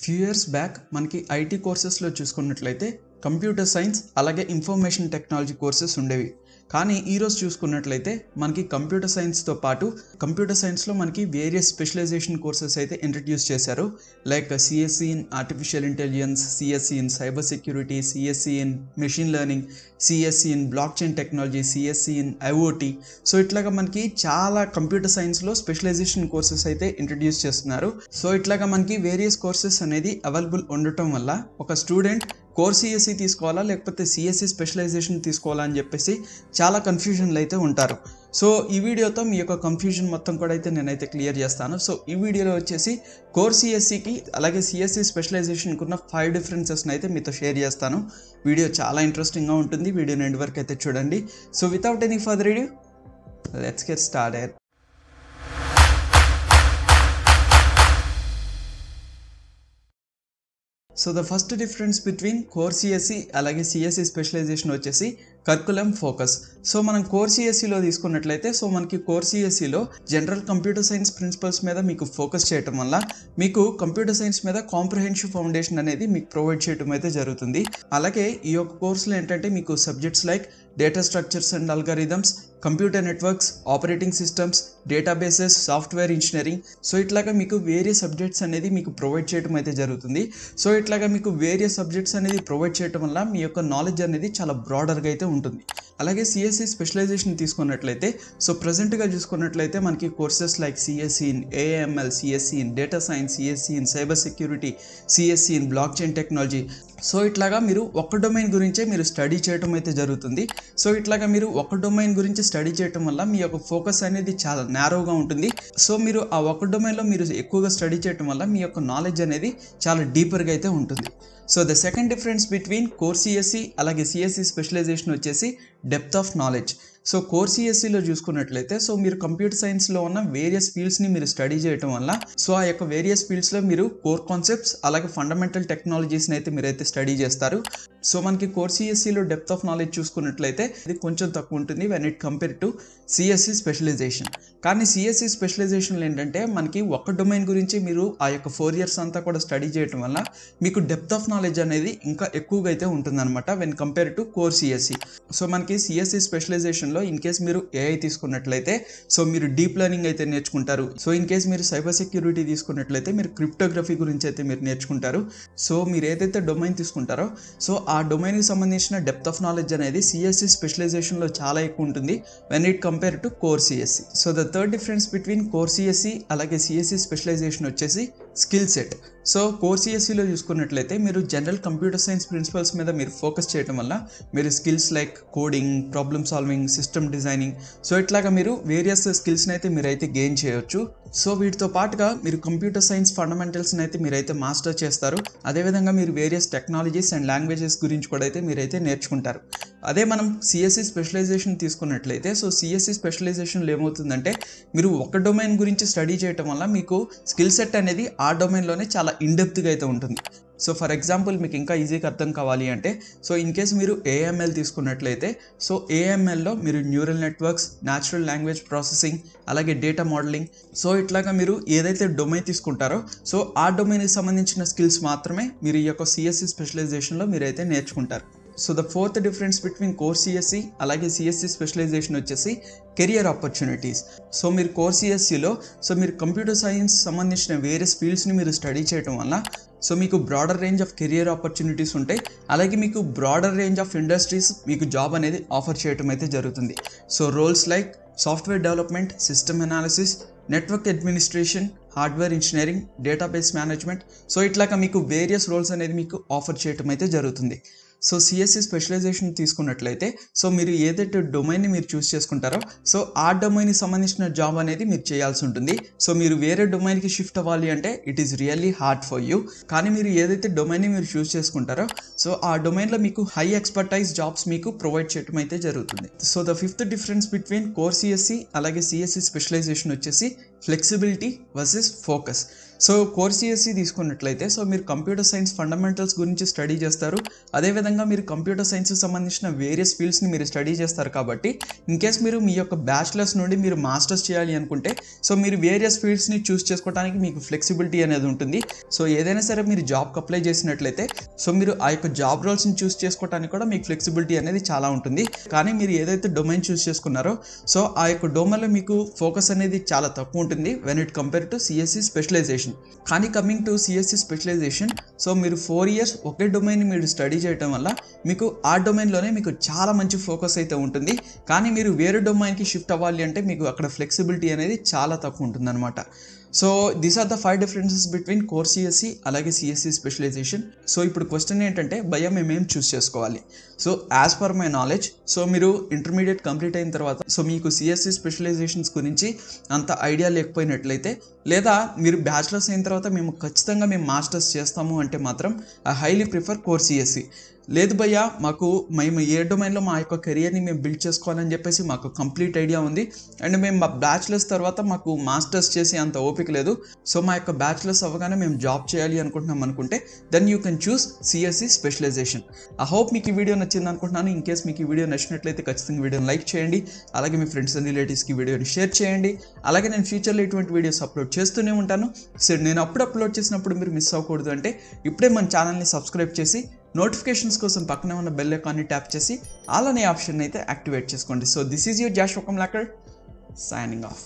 Few years back మనకి IT కోర్సెస్లో చూసుకున్నట్లయితే computer science అలాగే ఇన్ఫర్మేషన్ టెక్నాలజీ కోర్సెస్ ఉండేవి. కానీ ఈరోజు చూసుకున్నట్లయితే మనకి కంప్యూటర్ సైన్స్తో పాటు కంప్యూటర్ సైన్స్లో మనకి వేరియస్ స్పెషలైజేషన్ కోర్సెస్ అయితే ఇంట్రడ్యూస్ చేశారు. Like CSC in artificial intelligence, CSC in cyber security, CSC in machine learning, CSC in blockchain technology, CSC in IoT. So ఇట్లాగా మనకి చాలా కంప్యూటర్ సైన్స్లో స్పెషలైజేషన్ కోర్సెస్ అయితే ఇంట్రడ్యూస్ చేస్తున్నారు. సో ఇట్లాగా మనకి వేరియస్ కోర్సెస్ అనేది అవైలబుల్ ఉండటం వల్ల ఒక స్టూడెంట్ కోర్ సిఎస్సి తీసుకోవాలా లేకపోతే సిఎస్సి స్పెషలైజేషన్ తీసుకోవాలా అని చెప్పేసి చాలా కన్ఫ్యూజన్లు అయితే ఉంటారు. సో ఈ వీడియోతో మీ యొక్క కన్ఫ్యూజన్ మొత్తం కూడా అయితే నేనైతే క్లియర్ చేస్తాను. సో ఈ వీడియోలో వచ్చేసి కోర్ సిఎస్సికి అలాగే సిఎస్సి స్పెషలైజేషన్కి ఉన్న 5 డిఫరెన్సెస్ని అయితే మీతో షేర్ చేస్తాను. వీడియో చాలా ఇంట్రెస్టింగ్గా ఉంటుంది. వీడియోని ఎండ్ వరకు అయితే చూడండి. So without any further review, let's get started. So the first difference between core CSC అలాగే సిఎస్సి స్పెషలైజేషన్ వచ్చేసి కరికులం ఫోకస్. సో మనం కోర్ సిఎస్సిలో తీసుకున్నట్లయితే సో మనకి కోర్ సిఎస్సిలో జనరల్ కంప్యూటర్ సైన్స్ ప్రిన్సిపల్స్ మీద మీకు ఫోకస్ చేయటం వల్ల మీకు కంప్యూటర్ సైన్స్ మీద కాంప్రహెన్సివ్ ఫౌండేషన్ అనేది మీకు ప్రొవైడ్ చేయడం అయితే జరుగుతుంది. అలాగే ఈ యొక్క కోర్సులో ఏంటంటే మీకు subjects like data structures and algorithms, computer networks, operating systems, databases, software engineering, so ఇట్లాగా మీకు వేరియస్ సబ్జెక్ట్స్ అనేది మీకు ప్రొవైడ్ చేయడం అయితే జరుగుతుంది. సో ఇట్లాగా మీకు వేరియస్ సబ్జెక్ట్స్ అనేది ప్రొవైడ్ చేయడం వల్ల మీ యొక్క నాలెడ్జ్ అనేది చాలా బ్రాడర్గా అయితే ఉంటుంది. అలాగే సిఎస్సి స్పెషలైజేషన్ తీసుకున్నట్లయితే సో ప్రజెంట్గా చూసుకున్నట్లయితే మనకి courses like CSC in AML, CSC in data science, CSC in cyber security, CSC in blockchain technology. So ఇట్లాగా మీరు ఒక డొమైన్ గురించే మీరు స్టడీ చేయడం అయితే జరుగుతుంది. సో ఇట్లాగా మీరు ఒక డొమైన్ గురించి స్టడీ చేయడం వల్ల మీ యొక్క ఫోకస్ అనేది చాలా నేరోగా ఉంటుంది. సో మీరు ఆ ఒక డొమైన్లో మీరు ఎక్కువగా స్టడీ చేయడం వల్ల మీ యొక్క నాలెడ్జ్ అనేది చాలా డీపర్గా అయితే ఉంటుంది. So the second difference between core CSC అలాగే సిఎస్సి స్పెషలైజేషన్ వచ్చేసి depth of knowledge. So core సిఎస్సిలో చూసుకున్నట్లయితే సో మీరు కంప్యూటర్ సైన్స్లో ఉన్న వేరియస్ ఫీల్డ్స్ని మీరు స్టడీ చేయడం వల్ల సో ఆ యొక్క వేరియస్ ఫీల్డ్స్లో మీరు కోర్ కాన్సెప్ట్స్ అలాగే ఫండమెంటల్ టెక్నాలజీస్ని అయితే మీరైతే స్టడీ చేస్తారు. సో మనకి కోర్ సిఎస్సిలో డెప్త్ ఆఫ్ నాలెడ్జ్ చూసుకున్నట్లయితే ఇది కొంచెం తక్కువ ఉంటుంది when it compare to CSC specialization. కానీ సిఎస్సి స్పెషలైజేషన్లో ఏంటంటే మనకి ఒక డొమైన్ గురించి మీరు ఆ యొక్క 4 years అంతా కూడా స్టడీ చేయడం వల్ల మీకు డెప్త్ ఆఫ్ నాలెడ్జ్ అనేది ఇంకా ఎక్కువగా అయితే ఉంటుందన్నమాట when compare to core CSC. So మనకి సిఎస్సి స్పెషలైజేషన్లో ఇన్ కేస్ మీరు ఏఐ తీసుకున్నట్లయితే సో మీరు డీప్ లెర్నింగ్ అయితే నేర్చుకుంటారు. సో ఇన్ కేస్ మీరు సైబర్ సెక్యూరిటీ తీసుకున్నట్లయితే మీరు క్రిప్టోగ్రఫీ గురించి అయితే మీరు నేర్చుకుంటారు. సో మీరు ఏదైతే డొమైన్ తీసుకుంటారో సో ఆ డొమైన్కి సంబంధించిన డెప్త్ ఆఫ్ నాలెడ్జ్ అనేది సిఎస్సి స్పెషలైజేషన్లో చాలా ఎక్కువ ఉంటుంది when it compare to core CSC. So the third difference between core CSC అలాగే సిఎస్సి స్పెషలైజేషన్ వచ్చేసి స్కిల్ సెట్. సో కోర్ సిఎస్సిలో చూసుకున్నట్లయితే మీరు జనరల్ కంప్యూటర్ సైన్స్ ప్రిన్సిపల్స్ మీద మీరు ఫోకస్ చేయడం వల్ల మీరు skills like coding, problem solving, system designing, so ఇట్లాగా మీరు వేరియస్ స్కిల్స్ని అయితే మీరైతే గెయిన్ చేయొచ్చు. సో వీటితో పాటుగా మీరు కంప్యూటర్ సైన్స్ ఫండమెంటల్స్ని అయితే మీరైతే మాస్టర్ చేస్తారు. అదేవిధంగా మీరు వేరియస్ టెక్నాలజీస్ అండ్ లాంగ్వేజెస్ గురించి కూడా అయితే మీరైతే నేర్చుకుంటారు. అదే మనం సిఎస్సి స్పెషలైజేషన్ తీసుకున్నట్లయితే సో సిఎస్సి స్పెషలైజేషన్లో ఏమవుతుందంటే మీరు ఒక డొమైన్ గురించి స్టడీ చేయడం వల్ల మీకు స్కిల్ సెట్ అనేది ఆ డొమైన్లోనే చాలా ఇన్డెప్త్గా అయితే ఉంటుంది. సో ఫర్ ఎగ్జాంపుల్ మీకు ఇంకా ఈజీగా అర్థం కావాలి అంటే సో ఇన్ కేస్ మీరు ఏఎంఎల్ తీసుకున్నట్లయితే సో ఏఎంఎల్లో మీరు neural networks, natural language processing, అలాగే డేటా మోడలింగ్, సో ఇట్లాగా మీరు ఏదైతే డొమైన్ తీసుకుంటారో సో ఆ డొమైన్కి సంబంధించిన స్కిల్స్ మాత్రమే మీరు ఈ యొక్క సిఎస్సి స్పెషలైజేషన్లో మీరైతే నేర్చుకుంటారు. So the fourth difference between core CSC అలాగే సిఎస్సి స్పెషలైజేషన్ వచ్చేసి కెరియర్ ఆపర్చునిటీస్. సో మీరు కోర్ సిఎస్సిలో సో మీరు కంప్యూటర్ సైన్స్ సంబంధించిన వేరియస్ ఫీల్డ్స్ని మీరు స్టడీ చేయడం వల్ల సో మీకు broader range of career opportunities ఉంటాయి. అలాగే మీకు బ్రాడర్ రేంజ్ ఆఫ్ ఇండస్ట్రీస్ మీకు జాబ్ అనేది ఆఫర్ చేయడం అయితే జరుగుతుంది. So roles like software development, system analysis, network administration, hardware engineering, database management, so ఇట్లాగా మీకు వేరియస్ రోల్స్ అనేది మీకు ఆఫర్ చేయడం అయితే జరుగుతుంది. సో సిఎస్సి స్పెషలైజేషన్ తీసుకున్నట్లయితే సో మీరు ఏదైతే డొమైన్ని మీరు చూస్ చేసుకుంటారో సో ఆ డొమైన్కి సంబంధించిన జాబ్ అనేది మీరు చేయాల్సి ఉంటుంది. సో మీరు వేరే డొమైన్కి షిఫ్ట్ అవ్వాలి అంటే it is really hard for you. కానీ మీరు ఏదైతే డొమైన్ని మీరు చూస్ చేసుకుంటారో సో ఆ డొమైన్లో మీకు హై ఎక్స్పర్టైజ్ జాబ్స్ మీకు ప్రొవైడ్ చేయడం అయితే జరుగుతుంది. So the fifth difference between core CSC అలాగే సిఎస్సి స్పెషలైజేషన్ వచ్చేసి flexibility versus focus. So core CSC తీసుకున్నట్లయితే సో మీరు కంప్యూటర్ సైన్స్ ఫండమెంటల్స్ గురించి స్టడీ చేస్తారు. అదేవిధంగా మీరు కంప్యూటర్ సైన్స్కి సంబంధించిన వేరియస్ ఫీల్డ్స్ని మీరు స్టడీ చేస్తారు. కాబట్టి ఇన్ కేస్ మీరు మీ యొక్క బ్యాచిలర్స్ నుండి మీరు మాస్టర్స్ చేయాలి అనుకుంటే సో మీరు వేరియస్ ఫీల్డ్స్ని చూస్ చేసుకోవడానికి మీకు ఫ్లెక్సిబిలిటీ అనేది ఉంటుంది. సో ఏదైనా సరే మీరు జాబ్కి అప్లై చేసినట్లయితే సో మీరు ఆ యొక్క జాబ్ రోల్స్ని చూస్ చేసుకోవడానికి కూడా మీకు ఫ్లెక్సిబిలిటీ అనేది చాలా ఉంటుంది. కానీ మీరు ఏదైతే డొమైన్ చూస్ చేసుకున్నారో సో ఆ యొక్క డొమైన్లో మీకు ఫోకస్ అనేది చాలా తక్కువ ఉంటుంది when it compare to CSC specialization. కానీ coming to CSC specialization so మీరు 4 years ఒకే డొమైన్ మీరు స్టడీ చేయడం వల్ల మీకు ఆ డొమైన్లోనే మీకు చాలా మంచి ఫోకస్ అయితే ఉంటుంది. కానీ మీరు వేరే డొమైన్కి షిఫ్ట్ అవ్వాలి అంటే మీకు అక్కడ ఫ్లెక్సిబిలిటీ అనేది చాలా తక్కువ ఉంటుంది అనమాట. So these are the 5 differences between core CSC అలాగే సిఎస్సి స్పెషలైజేషన్. సో ఇప్పుడు క్వశ్చన్ ఏంటంటే భయ్యా మేమేం చూస్ చేసుకోవాలి? So as per my knowledge so మీరు ఇంటర్మీడియట్ కంప్లీట్ అయిన తర్వాత సో మీకు సిఎస్సి స్పెషలైజేషన్స్ గురించి అంత ఐడియా లేకపోయినట్లయితే లేదా మీరు బ్యాచిలర్స్ అయిన తర్వాత మేము ఖచ్చితంగా మాస్టర్స్ చేస్తాము అంటే మాత్రం I highly prefer core CSC. లేదు భయ్యా మేము ఏ డొమైన్లో మా యొక్క కెరియర్ని మేము బిల్డ్ చేసుకోవాలని చెప్పేసి మాకు కంప్లీట్ ఐడియా ఉంది అండ్ మేము మా బ్యాచిలర్స్ తర్వాత మాకు మాస్టర్స్ చేసి అంత ఓపిక లేదు. సో మా యొక్క బ్యాచిలర్స్ అవ్వగానే మేము జాబ్ చేయాలి అనుకుంటున్నాం అనుకుంటే then you can choose CSC specialization. I hope మీకు ఈ వీడియో నచ్చింది అనుకుంటున్నాను. ఇన్ కేస్ మీకు ఈ వీడియో నచ్చినట్లయితే ఖచ్చితంగా వీడియోని లైక్ చేయండి. అలాగే మీ ఫ్రెండ్స్ అండ్ రిలేటివ్స్కి వీడియోని షేర్ చేయండి. అలాగే నేను ఫ్యూచర్లో ఇటువంటి వీడియోస్ అప్లోడ్ చేస్తూనే ఉంటాను. సో నేను అప్పుడు అప్లోడ్ చేసినప్పుడు మీరు మిస్ అవ్వకూడదు అంటే ఇప్పుడే మన ఛానల్ని సబ్స్క్రైబ్ చేసి నోటిఫికేషన్స్ కోసం పక్కనే ఉన్న బెల్ ఐకాన్ని ట్యాప్ చేసి ఆల్ అనే ఆప్షన్ అయితే యాక్టివేట్ చేసుకోండి. So this is your Joshua Kamlakar signing of.